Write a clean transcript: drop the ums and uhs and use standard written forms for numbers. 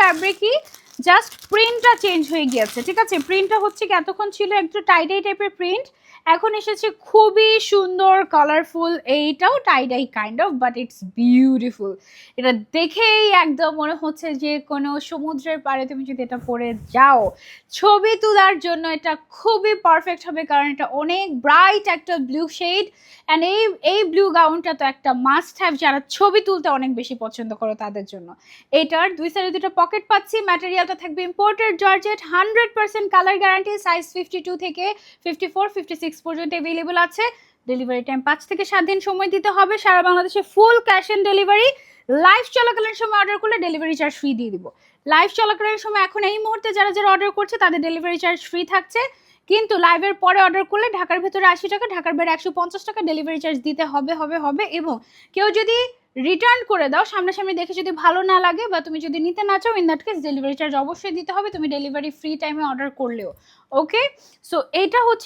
ফ্যাব্রিকই, just প্রিন্টটা change হয়ে গিয়েছে, ঠিক আছে? প্রিন্টটা হচ্ছে কি এতক্ষণ ছিল একটু টাইডাই টাইপের প্রিন্ট, এখন এসেছে খুবই সুন্দর কালারফুল, এইটাও tie-dye kind of, but it's beautiful. এটা দেখেই একদম মনে হচ্ছে যে কোনো সমুদ্রের পাড়ে তুমি যদি এটা পরে যাও, ছবি তোলার জন্য এটা খুবই পারফেক্ট হবে, কারণ এটা অনেক ব্রাইট একটা ব্লু শেড। অ্যান্ড এই ব্লু গাউনটা তো একটা মাস্ট হ্যাভ, যারা ছবি তুলতে অনেক বেশি পছন্দ করো তাদের জন্য। এটার দুই সাইডে দুটো পকেট পাচ্ছি, ম্যাটেরিয়ালটা থাকবে imported georgette, 100% colour guarantee, size 52 থেকে 54 56 পর্যন্ত অ্যাভেলেবল আছে। ডেলিভারি টাইম 5 থেকে 7 দিন সময় দিতে হবে, সারা বাংলাদেশে full cash on delivery. Live চলাকালীন সময় অর্ডার করলে ডেলিভারি চার্জ ফ্রি দিয়ে দিব। লাইভ চলাকালীন সময় এখন এই মুহূর্তে যারা যারা অর্ডার করছে তাদের ডেলিভারি চার্জ ফ্রি থাকছে, কিন্তু লাইভের পরে অর্ডার করলে ঢাকার ভেতরে 80 টাকা, ঢাকার বাইরে 150 টাকা ডেলিভারি চার্জ দিতে হবে হবে হবে। এবং কেউ যদি রিটার্ন করে দাও, সামনাসামনি দেখে যদি ভালো না লাগে বা তুমি যদি নিতে না চাও, in that case delivery charge অবশ্যই দিতে হবে, তুমি ডেলিভারি ফ্রি টাইমে অর্ডার করলেও। ওকে, সো এইটা হচ্ছে